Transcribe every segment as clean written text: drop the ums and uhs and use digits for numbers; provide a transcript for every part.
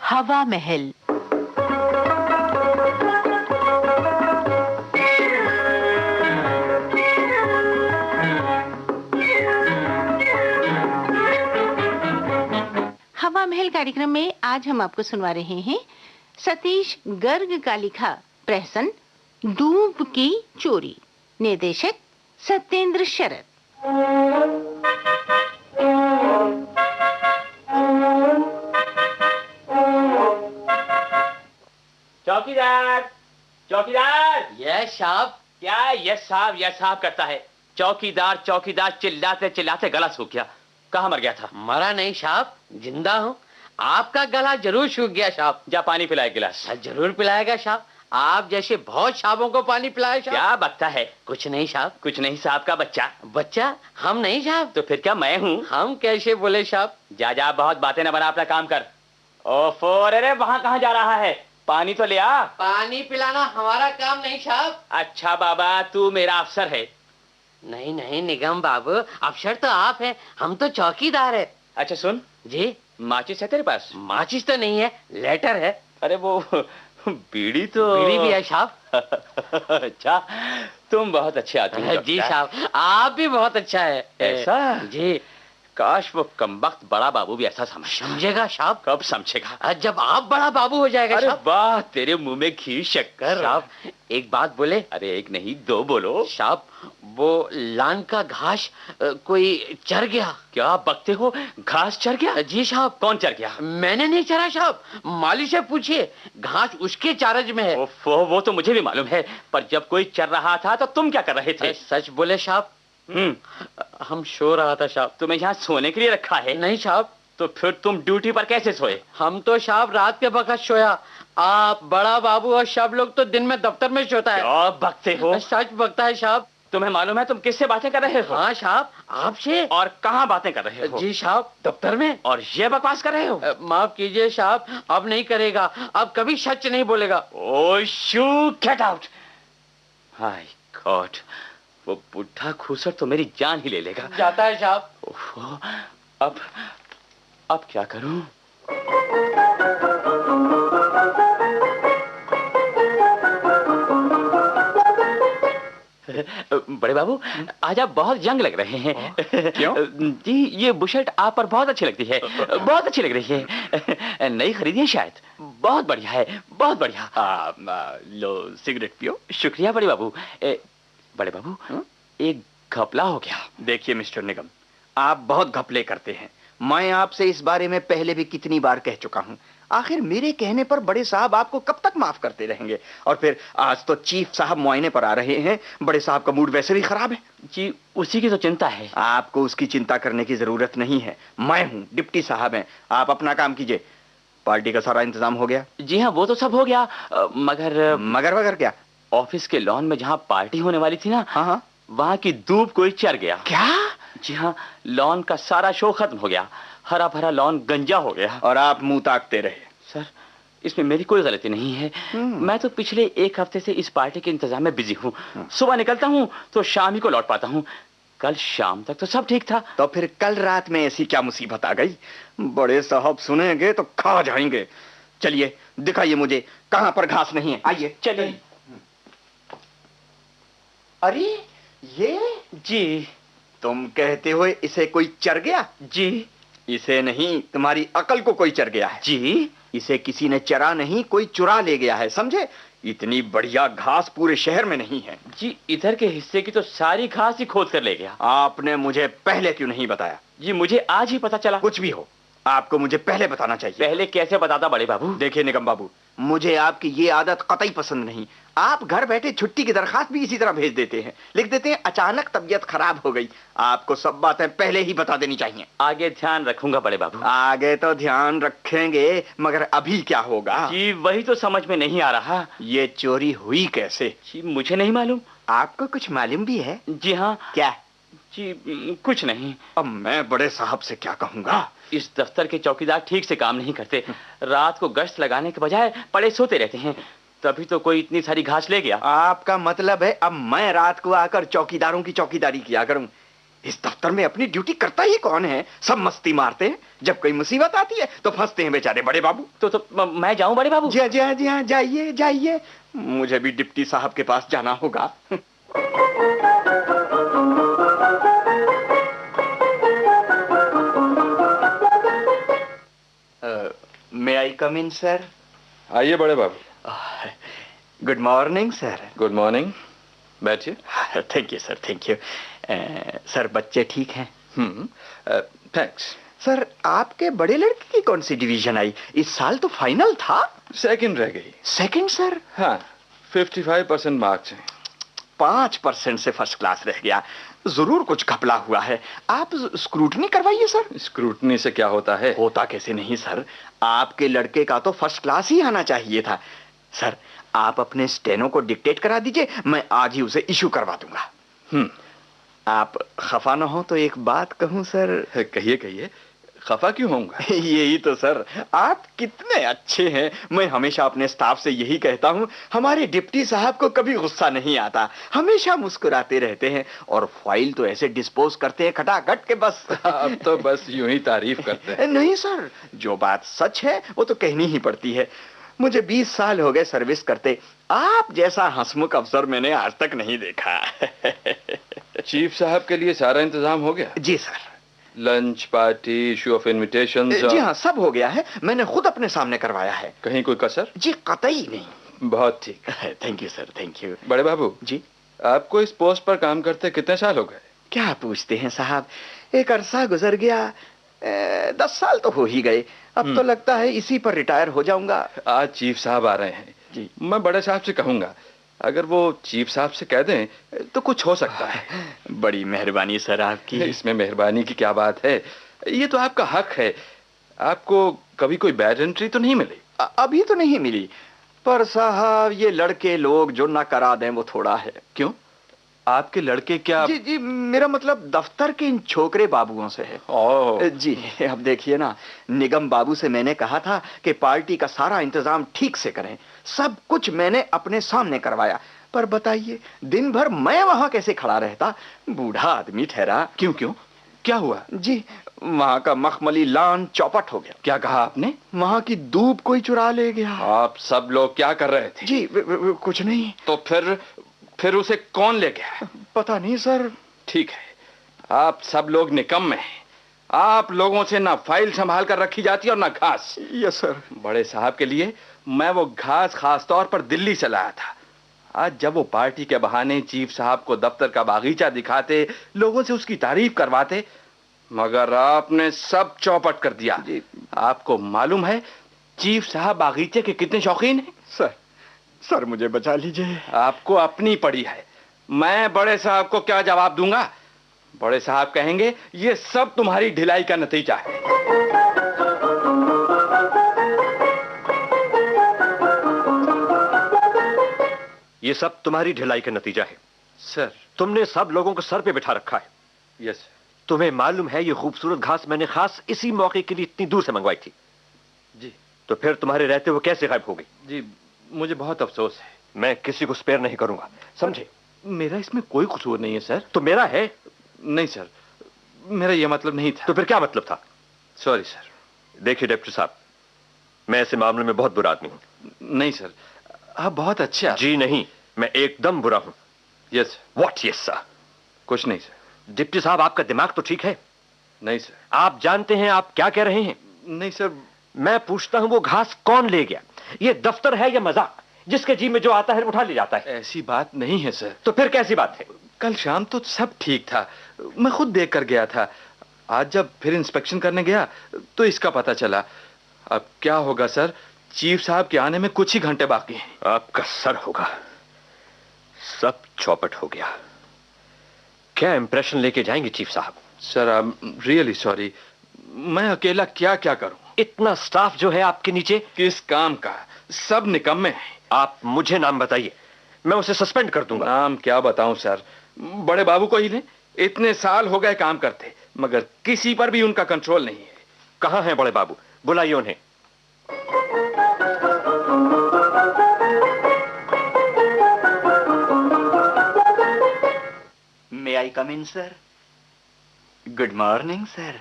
हवा महल। हवा महल कार्यक्रम में आज हम आपको सुनवा रहे हैं सतीश गर्ग का लिखा प्रहसन दूब की चोरी। निर्देशक सत्येंद्र शरद। चौकीदार, चौकीदार। यस साहब। क्या यस साहब करता है? चौकीदार चौकीदार चिल्लाते चिल्लाते गला सूख गया। कहाँ मर गया था? मरा नहीं साहब, जिंदा हूँ। आपका गला जरूर सूख गया साहब। जा पानी पिलाए गिलास। जरूर पिलाएगा साहब। आप जैसे बहुत साहबों को पानी पिलाए साहब। क्या बकता है? कुछ नहीं साहब। कुछ नहीं साहब का बच्चा। बच्चा हम नहीं साहब। तो फिर क्या मैं हूँ? हम कैसे बोले साहब? जा बहुत बातें न बना, अपना काम कर। ओफो, अरे वहाँ कहाँ जा रहा है? पानी तो ले आ। पानी पिलाना हमारा काम नहीं साहब। अच्छा बाबा, तू मेरा अफसर है। नहीं नहीं निगम बाबू, अफसर तो आप हैं, हम तो चौकीदार है। अच्छा सुन जी। माचिस है तेरे पास? माचिस तो नहीं है, लेटर है। अरे वो बीड़ी तो। बीड़ी भी है साहब। अच्छा, तुम बहुत अच्छे आदमी हो। जी साहब, आप भी बहुत अच्छा है। ऐसा? जी। काश वो कमबख्त बड़ा बाबू भी ऐसा समझेगा साहब। कब समझेगा? जब आप बड़ा बाबू हो जाएगा अरे साहब। वाह, तेरे मुंह में घी शक्कर। साहब एक बात बोले? अरे एक नहीं दो बोलो। साहब वो लान का घास कोई चर गया। क्या बकते हो? घास चर गया? जी साहब। कौन चर गया? मैंने नहीं चरा साहब, माली से पूछिए, घास उसके चार्ज में है। वो तो मुझे भी मालूम है, पर जब कोई चर रहा था तो तुम क्या कर रहे थे? सच बोले साहब? हम सो रहा था साहब। तुम्हें यहाँ सोने के लिए रखा है? नहीं साहब। तो फिर तुम ड्यूटी पर कैसे सोए? हम तो साहब रात के वक्त सोया। आप बड़ा बाबू और सब लोग तो दिन में दफ्तर में सोता है। क्या बकते हो? सच बकता है साहब। तुम्हें मालूम है तुम किससे बातें कर रहे हो? हाँ साहब, आपसे। और कहाँ बातें कर रहे हो? जी साहब, दफ्तर में। और ये बकवास कर रहे हो? माफ कीजिए साहब, अब नहीं करेगा, अब कभी सच नहीं बोलेगा। ओह शू, गेट आउट। हाय गॉड, वो बुढ़ा खूसर तो मेरी जान ही ले लेगा। जाता है साहब। अब क्या करूं? बड़े बाबू, आज आप बहुत यंग लग रहे हैं। क्यों? जी, ये बुशर्ट आप पर बहुत अच्छी लगती है, बहुत अच्छी लग रही है। नई खरीदी है शायद? बहुत बढ़िया है, बहुत बढ़िया। लो सिगरेट पियो। शुक्रिया बड़े बाबू। बड़े बाबू, एक घपला हो गया। देखिए मिस्टर निगम, आप बहुत घपले करते हैं। मैं आपसे इस बारे में पहले भी कितनी बार कह चुका हूं। आखिर मेरे कहने पर बड़े साहब आपको कब तक माफ करते रहेंगे? और फिर आज तो चीफ साहब मुआयने पर आ रहे हैं। बड़े साहब का मूड वैसे भी खराब है। जी, उसी की तो चिंता है। आपको उसकी चिंता करने की जरूरत नहीं है। मैं हूं, डिप्टी साहब हैं। आप अपना काम कीजिए। पार्टी का सारा इंतजाम हो गया? जी हाँ, वो तो सब हो गया। मगर वगर क्या? ऑफिस के लॉन में जहाँ पार्टी होने वाली थी ना, हाँ, वहाँ की धूप कोई चर गया। क्या? जी हाँ, लॉन का सारा शो खत्म हो गया। हरा भरा लॉन गंजा हो गया। और आप मुंह ताकते रहे। सर, इसमें मेरी कोई गलती नहीं है। मैं तो पिछले एक हफ्ते से इस पार्टी के इंतजाम में बिजी हूँ। सुबह निकलता हूँ तो शाम ही को लौट पाता हूँ। कल शाम तक तो सब ठीक था। तो फिर कल रात में ऐसी क्या मुसीबत आ गई? बड़े साहब सुनेंगे तो खा जाएंगे। चलिए दिखाइए मुझे कहां पर घास नहीं है। आइए चलिए। अरे ये? जी। तुम कहते हो इसे कोई चर गया? जी। इसे नहीं, तुम्हारी अकल को कोई चर गया है। जी। इसे किसी ने चरा नहीं, कोई चुरा ले गया है, समझे? इतनी बढ़िया घास पूरे शहर में नहीं है। जी, इधर के हिस्से की तो सारी घास ही खोद कर ले गया। आपने मुझे पहले क्यों नहीं बताया? जी, मुझे आज ही पता चला। कुछ भी हो, आपको मुझे पहले बताना चाहिए। पहले कैसे बताता बड़े बाबू? देखिए निगम बाबू, मुझे आपकी ये आदत कतई पसंद नहीं। आप घर बैठे छुट्टी की दरखास्त भी इसी तरह भेज देते हैं, लिख देते हैं अचानक तबीयत खराब हो गई। आपको सब बातें पहले ही बता देनी चाहिए। आगे ध्यान रखूंगा बड़े बाबू। आगे तो ध्यान रखेंगे, मगर अभी क्या होगा? जी, वही तो समझ में नहीं आ रहा। ये चोरी हुई कैसे? जी, मुझे नहीं मालूम। आपको कुछ मालूम भी है? जी हाँ। क्या? जी कुछ नहीं। अब मैं बड़े साहब से क्या कहूँगा? इस दफ्तर के चौकीदार ठीक से काम नहीं करते। रात को गश्त लगाने के बजाय पड़े सोते रहते हैं। तभी तो कोई इतनी सारी घास ले गया। आपका मतलब है अब मैं रात को आकर चौकीदारों की चौकीदारी किया करूं? इस दफ्तर में अपनी ड्यूटी करता ही कौन है? सब मस्ती मारते हैं, जब कोई मुसीबत आती है तो फंसते हैं बेचारे बड़े बाबू। तो मैं जाऊं बड़े बाबू? जी हाँ, जी हाँ, जी हाँ, जाइए जाइए, मुझे भी डिप्टी साहब के पास जाना होगा। May I come in sir? आइए बड़े बाबू। Good morning sir. Good morning, बैठिए। Thank you sir, thank you. Sir बच्चे ठीक हैं? थैंक्स। सर आपके बड़े लड़के की कौन सी डिवीजन आई? इस साल तो फाइनल था। सेकंड रह गई। Second sir? हाँ, 55% मार्क्स हैं। 5% से फर्स्ट क्लास रह गया। जरूर कुछ घपला हुआ है। आप स्क्रूटनी करवाइए सर। स्क्रूटनी से क्या होता है? होता कैसे नहीं सर, आपके लड़के का तो फर्स्ट क्लास ही आना चाहिए था। सर आप अपने स्टेनो को डिक्टेट करा दीजिए, मैं आज ही उसे इशू करवा दूंगा। आप खफा ना हो तो एक बात कहूं सर? कहिए कहिए, खफा क्यों होऊंगा? यही तो सर, आप कितने अच्छे हैं। मैं हमेशा अपने स्टाफ से यही कहता हूं, हमारे डिप्टी साहब को कभी गुस्सा नहीं आता, हमेशा मुस्कुराते रहते हैं और फाइल तो ऐसे डिस्पोज करते हैं खटाखट के बस। आप तो बस यूं ही तारीफ करते हैं। नहीं सर, जो बात सच है वो तो कहनी ही पड़ती है। मुझे 20 साल हो गए सर्विस करते, आप जैसा हंसमुख अफसर मैंने आज तक नहीं देखा। चीफ साहब के लिए सारा इंतजाम हो गया? जी sir. Lunch party, issue of invitation? जी हाँ, सब हो गया है, मैंने खुद अपने सामने करवाया है। कहीं कोई कसर? जी कतई नहीं। बहुत ठीक। Thank you sir, thank you. बड़े बाबू जी, आपको इस पोस्ट पर काम करते कितने साल हो गए? क्या पूछते हैं साहब, एक अरसा गुजर गया, 10 साल तो हो ही गए। अब तो लगता है इसी पर रिटायर हो जाऊंगा। आज चीफ साहब आ रहे हैं जी। मैं बड़े साहब से कहूंगा, अगर वो चीफ साहब से कह दें तो कुछ हो सकता है। बड़ी मेहरबानी सर आपकी। इसमें मेहरबानी की क्या बात है, ये तो आपका हक है। आपको कभी कोई बैड एंट्री तो नहीं मिली? अभी तो नहीं मिली, पर साहब ये लड़के लोग जो ना करा दें वो थोड़ा है। क्यों, आपके लड़के क्या? जी जी, मेरा मतलब दफ्तर के इन छोकरे बाबुओं से है। ओह जी, अब देखिए ना, निगम बाबू से मैंने कहा था कि पार्टी का सारा इंतजाम ठीक से करें, सब कुछ मैंने अपने सामने करवाया, पर बताइए दिन भर मैं वहां कैसे खड़ा रहता? बूढ़ा आदमी ठहरा। क्यों क्यों, क्या हुआ? जी, वहां का मखमली लान चौपट हो गया। क्या कहा आपने? वहां की दूब कोई चुरा ले गया। आप सब लोग क्या कर रहे थे? जी कुछ नहीं। तो फिर उसे कौन ले गया? पता नहीं सर। ठीक है, आप सब लोग निकम्मे हैं। आप लोगों से ना फाइल संभाल कर रखी जाती और ना घास। Yes sir. बड़े साहब के लिए मैं वो घास खास तौर पर दिल्ली से लाया था। आज जब वो पार्टी के बहाने चीफ साहब को दफ्तर का बागीचा दिखाते, लोगों से उसकी तारीफ करवाते, मगर आपने सब चौपट कर दिया। आपको मालूम है चीफ साहब बागीचे के कितने शौकीन हैं? सर मुझे बचा लीजिए। आपको अपनी पड़ी है, मैं बड़े साहब को क्या जवाब दूंगा? बड़े साहब कहेंगे ये सब तुम्हारी ढिलाई का नतीजा है। ये सब तुम्हारी ढिलाई का नतीजा है। सर, तुमने सब लोगों को सर पे बिठा रखा है। Yes sir. तुम्हें मालूम है ये खूबसूरत घास मैंने खास इसी मौके के लिए इतनी दूर से मंगवाई थी। जी। तो फिर तुम्हारे रहते हुए कैसे गायब हो गई? जी, मुझे बहुत अफसोस है। मैं किसी को स्पेयर नहीं करूंगा, समझे? मेरा इसमें कोई कसूर नहीं है सर। तो मेरा है? नहीं सर, मेरा यह मतलब नहीं था। तो फिर क्या मतलब था? Sorry sir. देखिए डिप्टी साहब, मैं ऐसे मामले में बहुत बुरा आदमी हूं। नहीं सर, आप बहुत अच्छे आदमी। जी नहीं, मैं एकदम बुरा हूं। यस। What yes sir? कुछ नहीं सर। डिप्टी साहब, आपका दिमाग तो ठीक है? नहीं सर। आप जानते हैं आप क्या कह रहे हैं? नहीं सर। मैं पूछता हूं वो घास कौन ले गया? ये दफ्तर है या मजाक? जिसके जी में जो आता है उठा ले जाता है। ऐसी बात नहीं है सर। तो फिर कैसी बात है? कल शाम तो सब ठीक था, मैं खुद देख कर गया था। आज जब फिर इंस्पेक्शन करने गया तो इसका पता चला। अब क्या होगा सर, चीफ साहब के आने में कुछ ही घंटे बाकी हैं। आपका सर होगा। सब चौपट हो गया। क्या इंप्रेशन लेके जाएंगे चीफ साहब? Sir, I am really sorry. मैं अकेला क्या क्या करूं? इतना स्टाफ जो है आपके नीचे। किस काम का? सब निकम्मे हैं। आप मुझे नाम बताइए, मैं उसे सस्पेंड कर दूंगा। नाम क्या बताऊं सर, बड़े बाबू को ही लें। इतने साल हो गए काम करते, मगर किसी पर भी उनका कंट्रोल नहीं है। कहां हैं बड़े बाबू? बुलाइए उन्हें। May I come in sir? Good morning sir.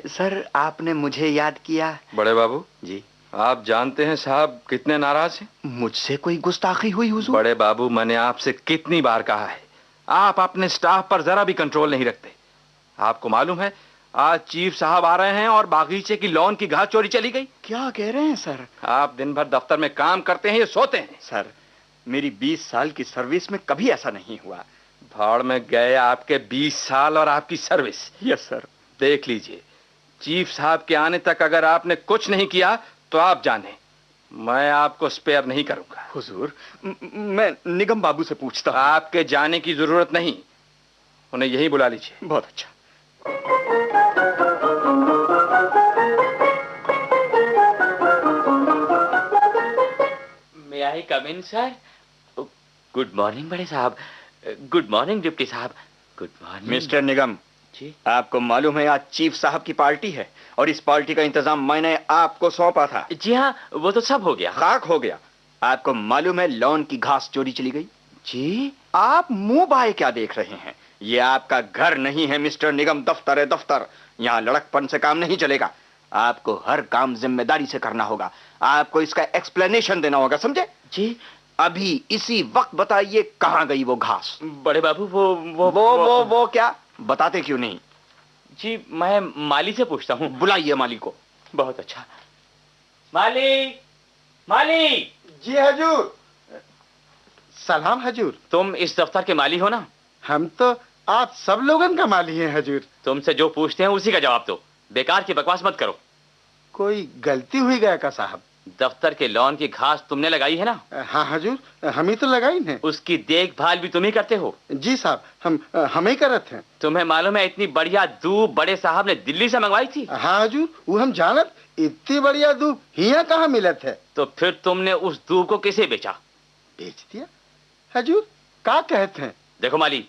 Sir आपने मुझे याद किया? बड़े बाबू जी। आप जानते हैं साहब कितने नाराज हैं? मुझसे कोई गुस्ताखी हुई हुजूर? बड़े बाबू मैंने आपसे कितनी बार कहा है, आप अपने स्टाफ पर जरा भी कंट्रोल नहीं रखते। आपको मालूम है आज चीफ साहब आ रहे हैं और बागीचे की लॉन की घास चोरी चली गई। क्या कह रहे हैं सर? आप दिन भर दफ्तर में काम करते हैं, ये सोते हैं। सर मेरी 20 साल की सर्विस में कभी ऐसा नहीं हुआ। भाड़ में गए आपके 20 साल और आपकी सर्विस। Yes sir. देख लीजिए, चीफ साहब के आने तक अगर आपने कुछ नहीं किया तो आप जाने, मैं आपको स्पेयर नहीं करूंगा। हुजूर मैं निगम बाबू से पूछता हूं। आपके जाने की जरूरत नहीं, उन्हें यही बुला लीजिए। बहुत अच्छा। मे I come in sir? Good morning बड़े साहब। गुड मॉर्निंग डिप्टी साहब। गुड मॉर्निंग मिस्टर निगम जी। आपको मालूम है आज चीफ साहब की पार्टी है और इस पार्टी का इंतजाम मैंने आपको सौंपा था। जी हाँ, वो तो सब हो गया। खाक हो गया। आपको मालूम है लॉन की घास चोरी चली गई। जी? आप मुंह बाए क्या देख रहे हैं? ये आपका घर नहीं है मिस्टर निगम, दफ्तर है दफ्तर। यहाँ लड़कपन से काम नहीं चलेगा। आपको हर काम जिम्मेदारी से करना होगा। आपको इसका एक्सप्लेनेशन देना होगा, समझे? जी। अभी इसी वक्त बताइए कहाँ गई वो घास? बड़े बाबू वो क्या बताते क्यों नहीं? जी मैं माली से पूछता हूँ। बुलाइए माली को। बहुत अच्छा। माली, माली। जी हजूर। सलाम हजूर। तुम इस दफ्तर के माली हो ना? हम तो आप सब लोगन का माली हैं हजूर। तुमसे जो पूछते हैं उसी का जवाब दो, बेकार की बकवास मत करो। कोई गलती हुई गया का साहब? दफ्तर के लॉन की घास तुमने लगाई है ना? हाँ हजूर, हम ही तो लगाई हैं। उसकी देखभाल भी तुम ही करते हो? जी साहब, हम ही करते हैं। तुम्हें मालूम है इतनी बढ़िया दूब बड़े साहब ने दिल्ली से मंगवाई थी? हाँ हजूर, वो हम जानत। इतनी बढ़िया दूब यहाँ कहाँ मिलत है? तो फिर तुमने उस दूब को किसे बेचा? बेच दिया हजूर। क्या कहते हैं? देखो माली,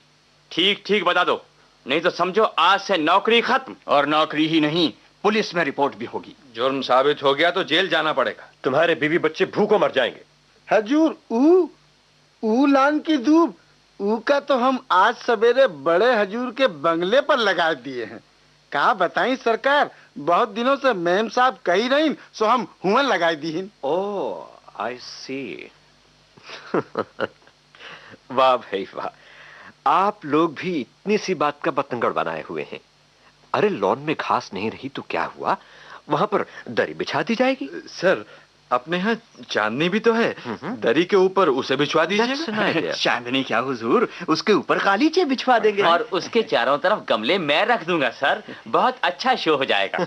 ठीक ठीक बता दो, नहीं तो समझो आज से नौकरी खत्म। और नौकरी ही नहीं, पुलिस में रिपोर्ट भी होगी। जुर्म साबित हो गया तो जेल जाना पड़ेगा। तुम्हारे बीवी बच्चे भूखों मर जाएंगे। हजूर ऊ लान की दूब, ऊ का तो हम आज सवेरे बड़े हजूर के बंगले पर लगा दिए हैं। कहा बताई सरकार, बहुत दिनों से मैम साहब कही रही, सो हम हुआ लगा दी। ओह आई सी। वाह भाई वाह, आप लोग भी इतनी सी बात का बतंगड़ बनाए हुए हैं। अरे लॉन में घास नहीं रही तो क्या हुआ, वहां पर दरी बिछा दी जाएगी। सर अपने यहाँ चांदनी भी तो है, दरी के ऊपर उसे बिछवा दीजिए। चांदनी क्या हुजूर, उसके ऊपर गालीचे बिछवा देंगे। और उसके चारों तरफ गमले मैं रख दूंगा सर, बहुत अच्छा शो हो जाएगा।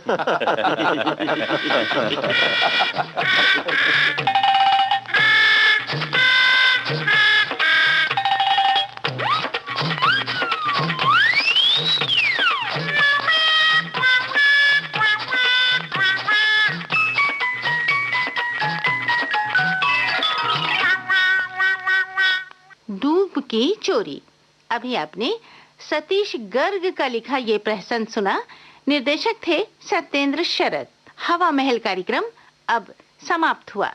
दूब की चोरी। अभी आपने सतीश गर्ग का लिखा ये प्रहसन सुना। निर्देशक थे सत्येंद्र शरद। हवा महल कार्यक्रम अब समाप्त हुआ।